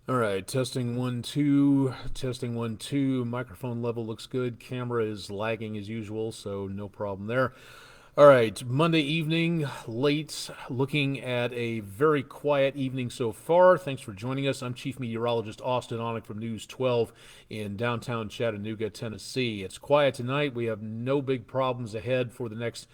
All right, testing 1 2, testing 1 2. Microphone level looks good. Camera is lagging as usual, so no problem there. All right, Monday evening, late, looking at a very quiet evening so far. Thanks for joining us. I'm Chief Meteorologist Austin Onik from News 12 in downtown Chattanooga, Tennessee. It's quiet tonight. We have no big problems ahead for the next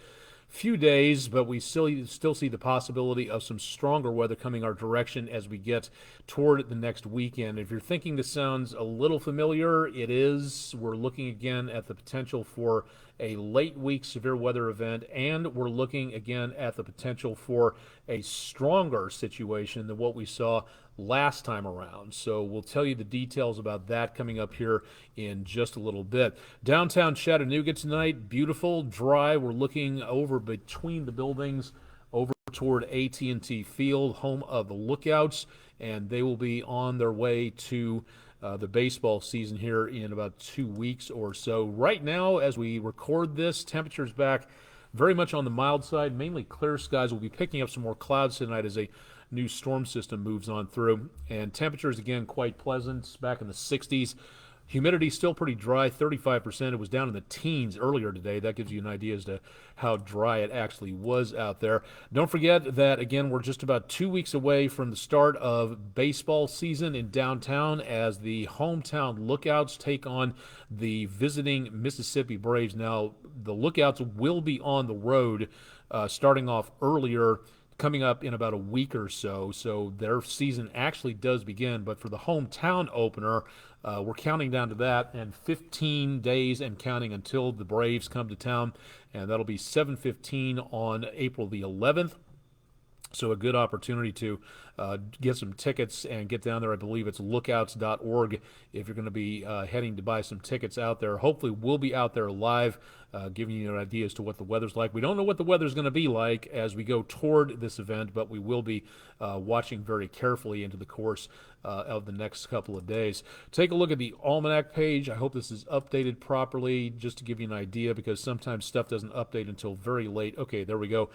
few days, but we still see the possibility of some stronger weather coming our direction as we get toward the next weekend. If you're thinking this sounds a little familiar, it is. We're looking again at the potential for a late week severe weather event, and we're looking again at the potential for a stronger situation than what we saw last time around. So we'll tell you the details about that coming up here in just a little bit. Downtown Chattanooga tonight, beautiful, dry. We're looking over between the buildings over toward AT&T Field, home of the Lookouts, and they will be on their way to the baseball season here in about 2 weeks or so. Right now, as we record this, temperatures back very much on the mild side, mainly clear skies. We'll be picking up some more clouds tonight as a new storm system moves on through. And temperatures, again, quite pleasant, back in the 60s. Humidity still pretty dry, 35%. It was down in the teens earlier today. That gives you an idea as to how dry it actually was out there. Don't forget that, again, we're just about 2 weeks away from the start of baseball season in downtown as the hometown Lookouts take on the visiting Mississippi Braves. Now, the Lookouts will be on the road starting off earlier coming up in about a week or so. So their season actually does begin. But for the hometown opener, we're counting down to that and 15 days and counting until the Braves come to town. And that'll be 7:15 on April the 11th. So a good opportunity to get some tickets and get down there. I believe it's lookouts.org if you're going to be heading to buy some tickets out there. Hopefully we'll be out there live, giving you an idea as to what the weather's like. We don't know what the weather's going to be like as we go toward this event, but we will be watching very carefully into the course of the next couple of days. Take a look at the almanac page. I hope this is updated properly just to give you an idea because sometimes stuff doesn't update until very late. Okay, there we go.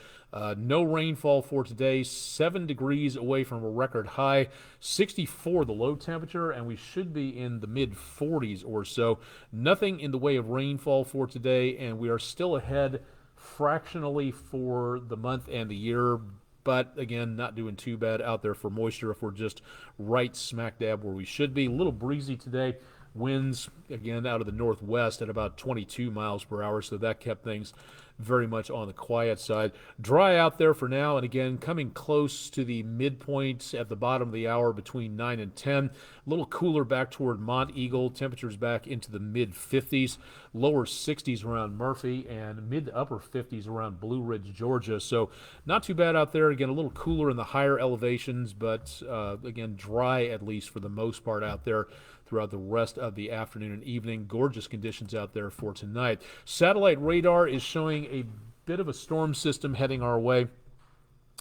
No rainfall for today. 7 degrees away from a record high. 64 the low temperature, and we should be in the mid 40s or so. Nothing in the way of rainfall for today, and we are still ahead fractionally for the month and the year. But again, not doing too bad out there for moisture if we're just right smack dab where we should be. A little breezy today. Winds, again, out of the northwest at about 22 miles per hour, so that kept things very much on the quiet side. Dry out there for now, and again, coming close to the midpoint at the bottom of the hour between 9 and 10. A little cooler back toward Mont Eagle. Temperatures back into the mid 50s, lower 60s around Murphy, and mid to upper 50s around Blue Ridge, Georgia. So not too bad out there. Again, a little cooler in the higher elevations, but again, dry at least for the most part out there throughout the rest of the afternoon and evening. Gorgeous conditions out there for tonight. Satellite radar is showing a bit of a storm system heading our way,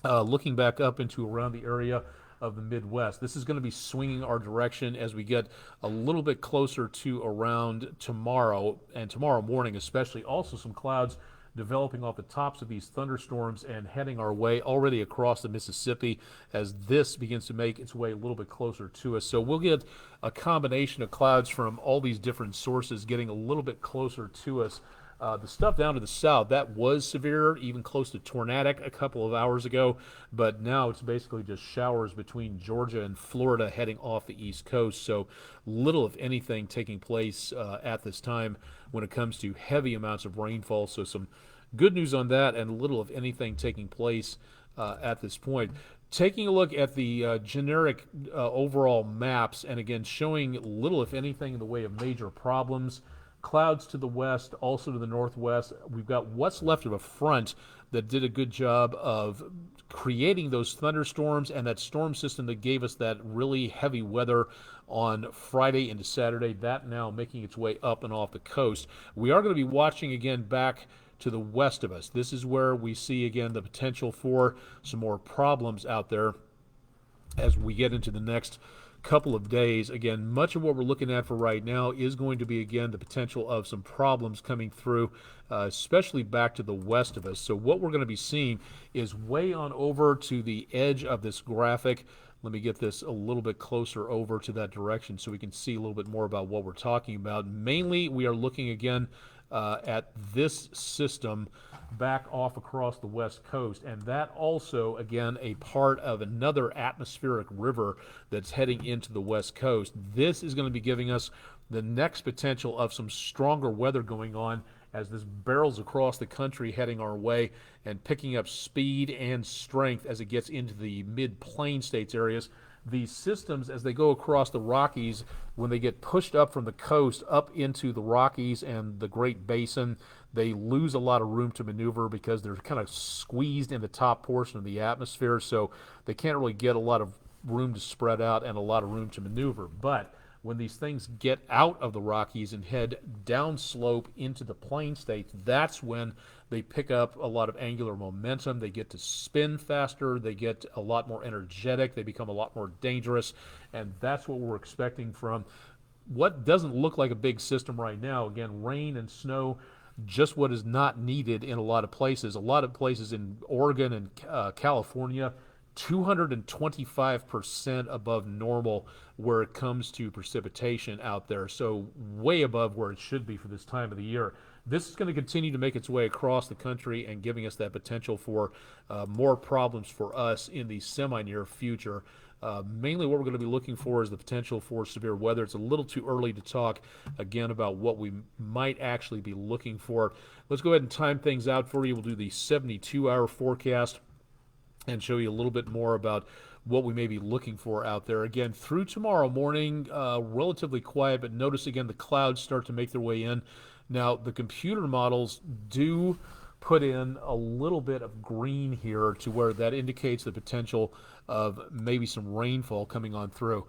looking back up into around the area of the Midwest. This is going to be swinging our direction as we get a little bit closer to around tomorrow and tomorrow morning especially. Also some clouds developing off the tops of these thunderstorms and heading our way already across the Mississippi as this begins to make its way a little bit closer to us. So we'll get a combination of clouds from all these different sources getting a little bit closer to us. The stuff down to the south, that was severe, even close to tornadic a couple of hours ago, but now it's basically just showers between Georgia and Florida heading off the East Coast. So little, if anything, taking place at this time when it comes to heavy amounts of rainfall. So some good news on that, and little, if anything, taking place at this point. Taking a look at the generic overall maps, and again, showing little, if anything, in the way of major problems. Clouds to the west, also to the northwest. We've got what's left of a front that did a good job of creating those thunderstorms and that storm system that gave us that really heavy weather on Friday into Saturday. That now making its way up and off the coast. We are going to be watching again back to the west of us. This is where we see again the potential for some more problems out there as we get into the next couple of days. Again, much of what we're looking at for right now is going to be, again, the potential of some problems coming through, especially back to the west of us. So what we're going to be seeing is way on over to the edge of this graphic, Let me get this a little bit closer over to that direction so we can see a little bit more about what we're talking about. Mainly, we are looking again at this system back off across the west coast, and that also, again, a part of another atmospheric river that's heading into the west coast. This is going to be giving us the next potential of some stronger weather going on as this barrels across the country heading our way and picking up speed and strength as it gets into the mid-plain states areas. These systems, as they go across the Rockies, when they get pushed up from the coast up into the Rockies and the Great Basin, they lose a lot of room to maneuver because they're kind of squeezed in the top portion of the atmosphere, so they can't really get a lot of room to spread out and a lot of room to maneuver. But when these things get out of the Rockies and head downslope into the plain states, that's when they pick up a lot of angular momentum. They get to spin faster. They get a lot more energetic. They become a lot more dangerous. And that's what we're expecting from what doesn't look like a big system right now. Again, rain and snow, just what is not needed in a lot of places. A lot of places in Oregon and California, 225% above normal where it comes to precipitation out there, so way above where it should be for this time of the year. This is going to continue to make its way across the country and giving us that potential for more problems for us in the semi-near future. Mainly what we're going to be looking for is the potential for severe weather. It's a little too early to talk, again, about what we might actually be looking for. Let's go ahead and time things out for you. We'll do the 72-hour forecast and show you a little bit more about what we may be looking for out there. Again, through tomorrow morning, relatively quiet, but notice again the clouds start to make their way in. Now, the computer models do put in a little bit of green here to where that indicates the potential of maybe some rainfall coming on through.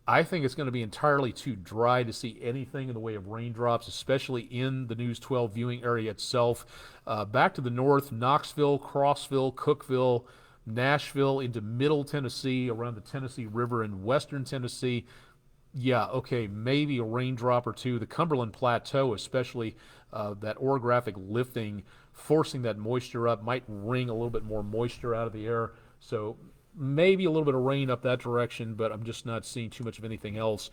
I think it's going to be entirely too dry to see anything in the way of raindrops, especially in the News 12 viewing area itself. Back to the north, Knoxville, Crossville, Cookeville, Nashville into middle Tennessee, around the Tennessee River in western Tennessee. Yeah, okay, maybe a raindrop or two. The Cumberland Plateau, especially that orographic lifting, forcing that moisture up, might wring a little bit more moisture out of the air. So maybe a little bit of rain up that direction, but I'm just not seeing too much of anything else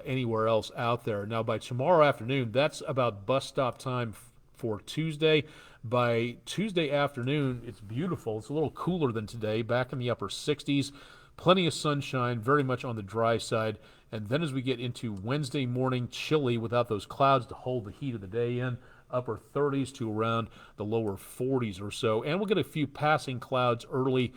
anywhere else out there. Now, by tomorrow afternoon, that's about bus stop time for Tuesday. By Tuesday afternoon, it's beautiful. It's a little cooler than today, back in the upper 60s. Plenty of sunshine, very much on the dry side. And then as we get into Wednesday morning, chilly without those clouds to hold the heat of the day in, upper 30s to around the lower 40s or so. And we'll get a few passing clouds early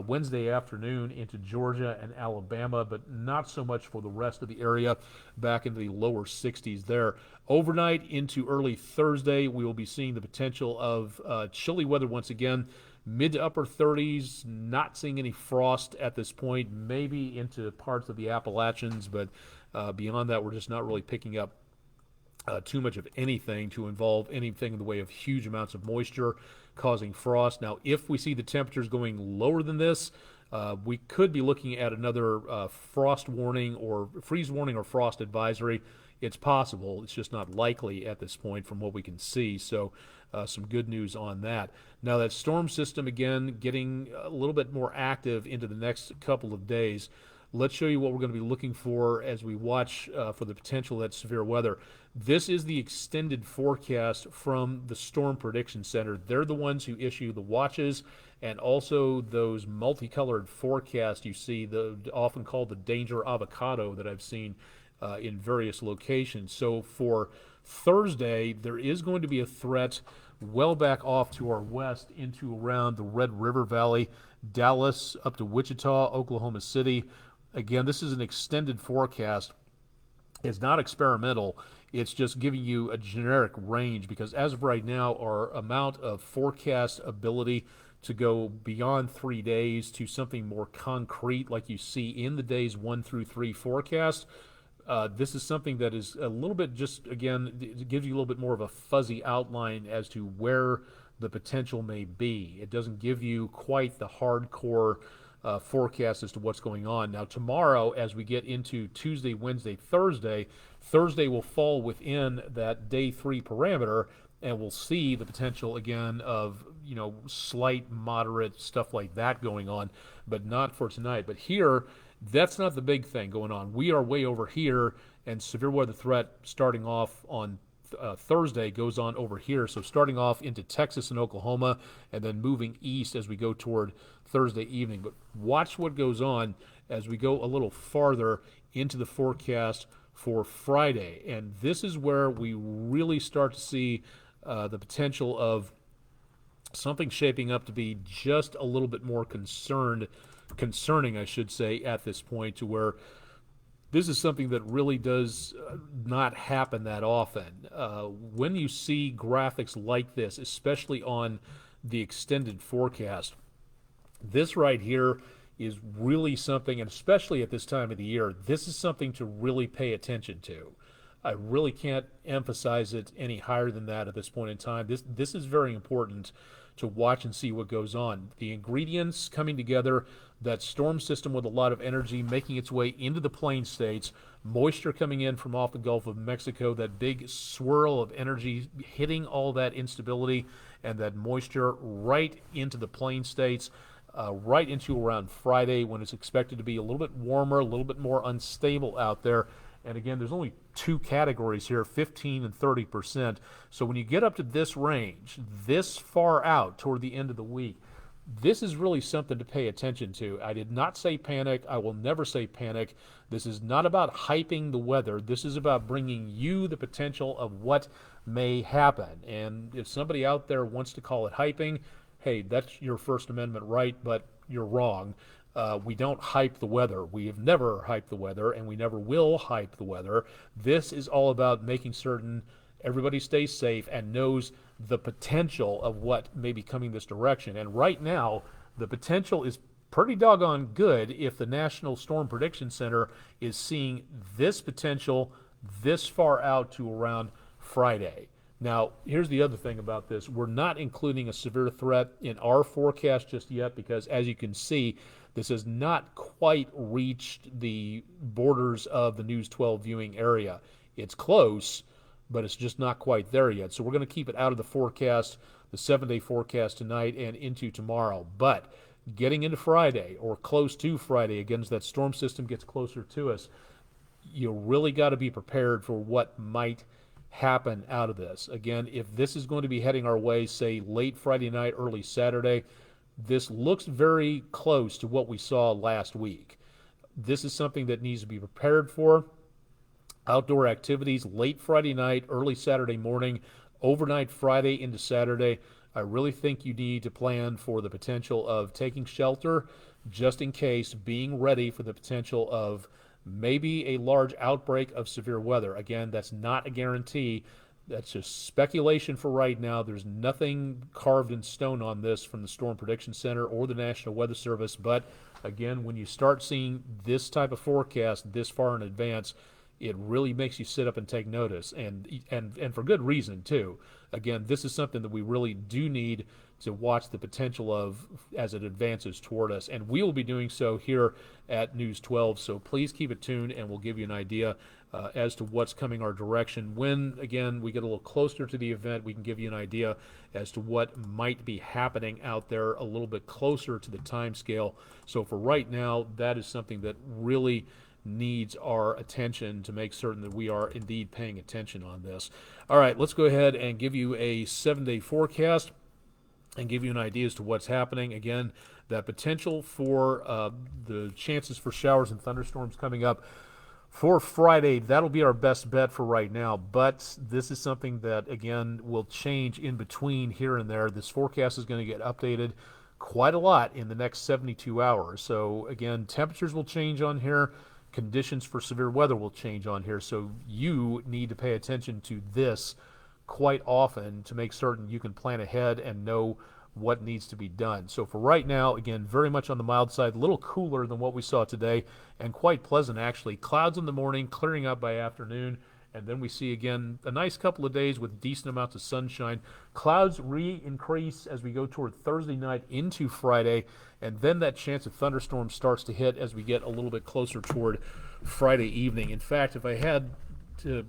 Wednesday afternoon into Georgia and Alabama, but not so much for the rest of the area, back into the lower 60s there. Overnight into early Thursday, we will be seeing the potential of chilly weather once again, mid to upper 30s, not seeing any frost at this point, maybe into parts of the Appalachians, but beyond that, we're just not really picking up too much of anything to involve anything in the way of huge amounts of moisture causing frost. Now, if we see the temperatures going lower than this, we could be looking at another frost warning or freeze warning or frost advisory. It's possible. It's just not likely at this point from what we can see. So some good news on that. Now, that storm system, again, getting a little bit more active into the next couple of days. Let's show you what we're going to be looking for as we watch for the potential of that severe weather. This is the extended forecast from the Storm Prediction Center. They're the ones who issue the watches and also those multicolored forecasts you see, often called the danger avocado that I've seen in various locations. So for Thursday, there is going to be a threat well back off to our west into around the Red River Valley, Dallas up to Wichita, Oklahoma City. Again, this is an extended forecast. It's not experimental. It's just giving you a generic range because as of right now, our amount of forecast ability to go beyond 3 days to something more concrete like you see in the days 1 through 3 forecast, this is something that is a little bit just, again, it gives you a little bit more of a fuzzy outline as to where the potential may be. It doesn't give you quite the hardcore forecast as to what's going on. Now, tomorrow, as we get into Tuesday, Wednesday, Thursday will fall within that day 3 parameter, and we'll see the potential again of, slight, moderate stuff like that going on, but not for tonight. But here, That's not the big thing going on. We are way over here, and severe weather threat starting off on Thursday goes on over here. So starting off into Texas and Oklahoma, and then moving east as we go toward Thursday evening. But watch what goes on as we go a little farther into the forecast for Friday. And this is where we really start to see the potential of something shaping up to be just a little bit more concerning, I should say, at this point, to where this is something that really does not happen that often. When you see graphics like this, especially on the extended forecast, this right here is really something, and especially at this time of the year, this is something to really pay attention to. I really can't emphasize it any higher than that at this point in time. This is very important to watch and see what goes on. The ingredients coming together, that storm system with a lot of energy making its way into the plain states, moisture coming in from off the Gulf of Mexico, that big swirl of energy hitting all that instability and that moisture right into the plain states, right into around Friday when it's expected to be a little bit warmer, a little bit more unstable out there. And again, there's only two categories here, 15 and 30%. So when you get up to this range, this far out toward the end of the week, this is really something to pay attention to. I did not say panic. I will never say panic. This is not about hyping the weather. This is about bringing you the potential of what may happen. And if somebody out there wants to call it hyping, hey, that's your First Amendment right, but you're wrong. We don't hype the weather. We have never hyped the weather, and we never will hype the weather. This is all about making certain everybody stays safe and knows the potential of what may be coming this direction. And right now, the potential is pretty doggone good if the National Storm Prediction Center is seeing this potential this far out to around Friday. Now, here's the other thing about this. We're not including a severe threat in our forecast just yet because, as you can see, this has not quite reached the borders of the News 12 viewing area. It's close, but it's just not quite there yet. So we're going to keep it out of the forecast, the 7-day forecast tonight and into tomorrow. But getting into Friday or close to Friday, again, as that storm system gets closer to us, you really got to be prepared for what might happen out of this. Again, if this is going to be heading our way, say late Friday night, early Saturday, this looks very close to what we saw last week. This is something that needs to be prepared for. Outdoor activities late Friday night, early Saturday morning, overnight Friday into Saturday. I really think you need to plan for the potential of taking shelter just in case, being ready for the potential of maybe a large outbreak of severe weather. Again, that's not a guarantee. That's just speculation for right now. There's nothing carved in stone on this from the Storm Prediction Center or the National Weather Service. But again, when you start seeing this type of forecast this far in advance, it really makes you sit up and take notice, and for good reason too. Again, this is something that we really do need to watch the potential of as it advances toward us, and we will be doing so here at News 12. So please keep it tuned, and we'll give you an idea as to what's coming our direction. When, again, we get a little closer to the event, we can give you an idea as to what might be happening out there a little bit closer to the time scale. So for right now, that is something that really needs our attention to make certain that we are indeed paying attention on this. All right, let's go ahead and give you a 7-day forecast and give you an idea as to what's happening. Again, that potential for the chances for showers and thunderstorms coming up for Friday, that'll be our best bet for right now. But this is something that, again, will change in between here and there. This forecast is going to get updated quite a lot in the next 72 hours. So, again, temperatures will change on here. Conditions for severe weather will change on here, so you need to pay attention to this quite often to make certain you can plan ahead and know what needs to be done. So for right now, again, very much on the mild side, a little cooler than what we saw today, and quite pleasant actually. Clouds in the morning, clearing up by afternoon, and then we see again a nice couple of days with decent amounts of sunshine. Clouds re-increase as we go toward Thursday night into Friday, and then that chance of thunderstorms starts to hit as we get a little bit closer toward Friday evening. In fact, if I had to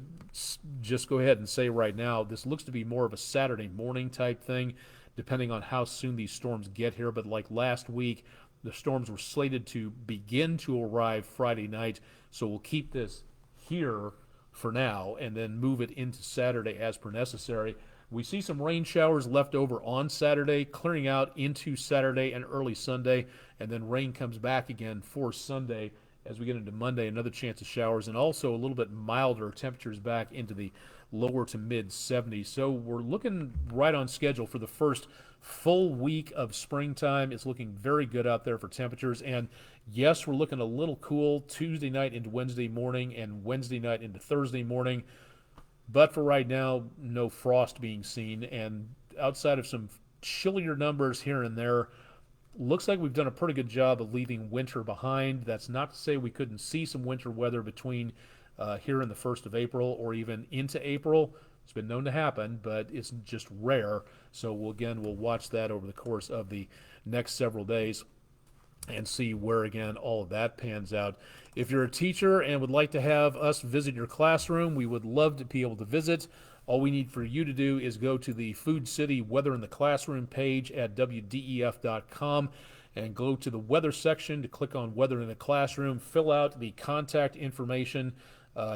just go ahead and say right now, this looks to be more of a Saturday morning type thing, depending on how soon these storms get here. But like last week, The storms were slated to begin to arrive Friday night, so we'll keep this here for now and then move it into Saturday as per necessary. We see some rain showers left over on Saturday, clearing out into Saturday and early Sunday, and then rain comes back again for Sunday. As we get into Monday, another chance of showers, and also a little bit milder temperatures back into the lower to mid 70s. So we're looking right on schedule for the first full week of springtime. It's looking very good out there for temperatures. And yes, we're looking a little cool Tuesday night into Wednesday morning and Wednesday night into Thursday morning. But for right now, no frost being seen. And outside of some chillier numbers here and there, looks like we've done a pretty good job of leaving winter behind. That's not to say we couldn't see some winter weather between here in the 1st of April or even into April. It's been known to happen, but it's just rare. So we'll watch that over the course of the next several days and see where, again, all of that pans out. If you're a teacher and would like to have us visit your classroom, we would love to be able to visit. All we need for you to do is go to the Food City Weather in the Classroom page at WDEF.com and go to the weather section to click on Weather in the Classroom, fill out the contact information,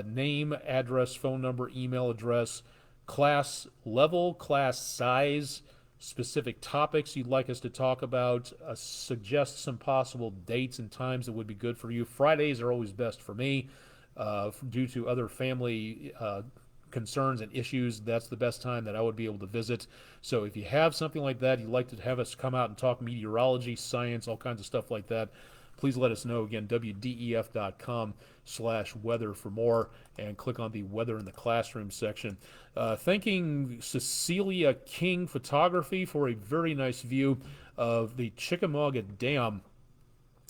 name, address, phone number, email address, class level, class size, specific topics you'd like us to talk about, suggest some possible dates and times that would be good for you. Fridays are always best for me due to other family concerns and issues. That's the best time that I would be able to visit. So if you have something like that, you'd like to have us come out and talk meteorology, science, all kinds of stuff like that, please let us know. Again, WDEF.com/weather for more, and click on the Weather in the Classroom section. Thanking Cecilia King Photography for a very nice view of the Chickamauga Dam.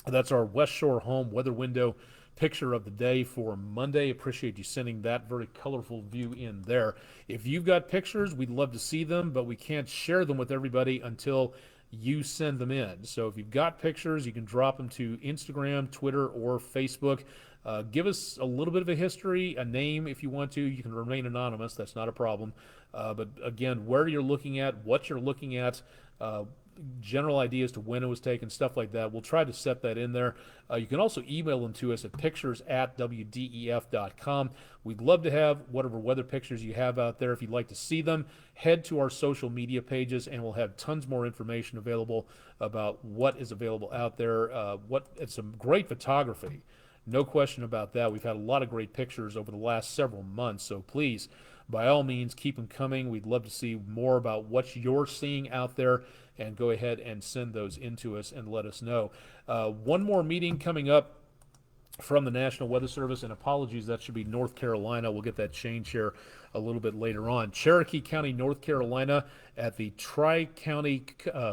That's our West Shore home weather window picture of the day for Monday. Appreciate you sending that very colorful view in there. If you've got pictures, we'd love to see them, but we can't share them with everybody until you send them in. So if you've got pictures, you can drop them to Instagram, Twitter, or Facebook. Give us a little bit of a history, a name if you want to. You can remain anonymous. That's not a problem. But again, where you're looking at, what you're looking at, general ideas to when it was taken, stuff like that. We'll try to set that in there. You can also email them to us at pictures@wdef.com. We'd love to have whatever weather pictures you have out there. If you'd like to see them, head to our social media pages, and we'll have tons more information available about what is available out there. It's some great photography. No question about that. We've had a lot of great pictures over the last several months, so please, by all means, keep them coming. We'd love to see more about what you're seeing out there, and go ahead and send those into us and let us know. One more meeting coming up from the National Weather Service, and apologies, that should be North Carolina. We'll get that change here a little bit later on. Cherokee County, North Carolina, at the Tri-County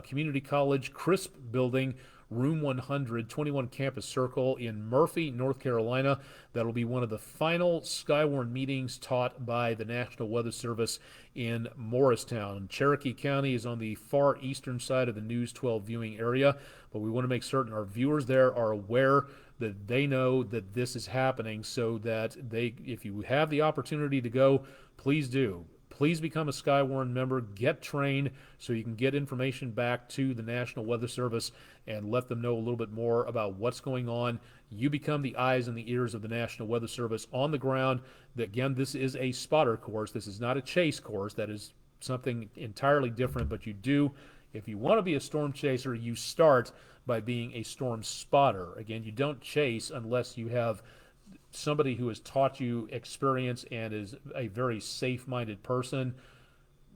Community College Crisp Building, Room 100, 21 Campus Circle in Murphy, North Carolina. That'll be one of the final Skywarn meetings taught by the National Weather Service in Morristown. Cherokee County is on the far eastern side of the News 12 viewing area, but we want to make certain our viewers there are aware that they know that this is happening, so that if you have the opportunity to go, please do. Please become a Skywarn member, get trained so you can get information back to the National Weather Service and let them know a little bit more about what's going on. You become the eyes and the ears of the National Weather Service on the ground. Again, this is a spotter course. This is not a chase course. That is something entirely different, but you do, if you want to be a storm chaser, you start by being a storm spotter. Again, you don't chase unless you have somebody who has taught you experience and is a very safe-minded person.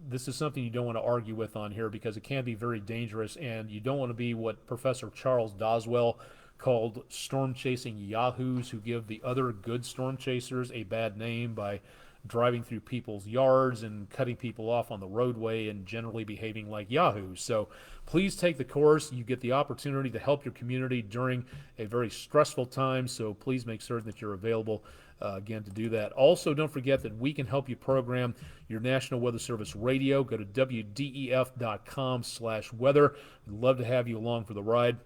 This is something you don't want to argue with on here, because it can be very dangerous, and you don't want to be what Professor Charles Doswell called storm chasing yahoos, who give the other good storm chasers a bad name by driving through people's yards and cutting people off on the roadway and generally behaving like yahoos. So please take the course. You get the opportunity to help your community during a very stressful time, so please make certain that you're available again to do that. Also, don't forget that we can help you program your National Weather Service radio. Go to WDEF.com/weather. We'd love to have you along for the ride,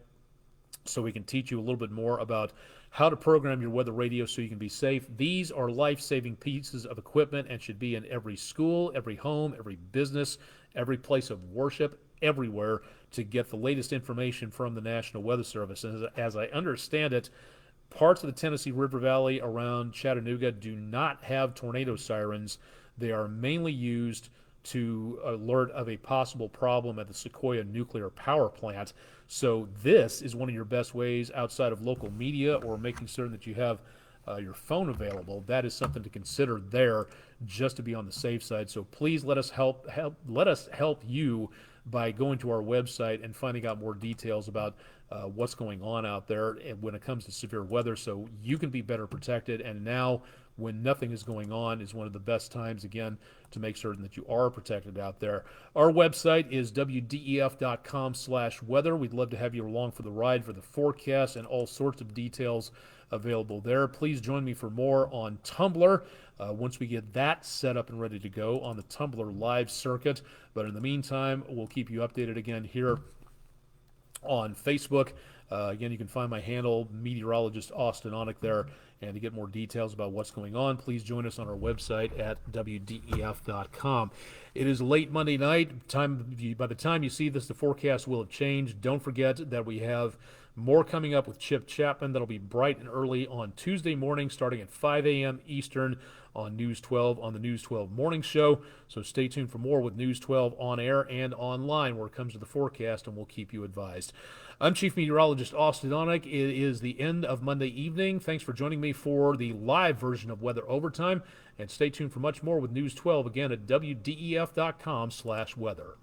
so we can teach you a little bit more about how to program your weather radio so you can be safe. These are life-saving pieces of equipment and should be in every school, every home, every business, every place of worship, everywhere to get the latest information from the National Weather Service. And as I understand it, parts of the Tennessee River Valley around Chattanooga do not have tornado sirens. They are mainly used to alert of a possible problem at the Sequoia nuclear power plant. So this is one of your best ways outside of local media or making certain that you have your phone available. That is something to consider there, just to be on the safe side. So please let us help you by going to our website and finding out more details about what's going on out there when it comes to severe weather, so you can be better protected. And now, when nothing is going on, is one of the best times, again, to make certain that you are protected out there. Our website is wdef.com/weather. We'd love to have you along for the ride for the forecast and all sorts of details available there. Please join me for more on Tumblr once we get that set up and ready to go on the Tumblr live circuit. But in the meantime, we'll keep you updated again here on Facebook. Again, you can find my handle, meteorologist Austin Onick, there. And to get more details about what's going on, please join us on our website at wdef.com. It is late Monday night. By the time you see this, the forecast will have changed. Don't forget that we have more coming up with Chip Chapman. That'll be bright and early on Tuesday morning, starting at 5 a.m. Eastern on News 12 on the News 12 Morning Show. So stay tuned for more with News 12 on air and online where it comes to the forecast, and we'll keep you advised. I'm Chief Meteorologist Austin Onick. It is the end of Monday evening. Thanks for joining me for the live version of Weather Overtime, and stay tuned for much more with News 12 again at wdef.com/weather.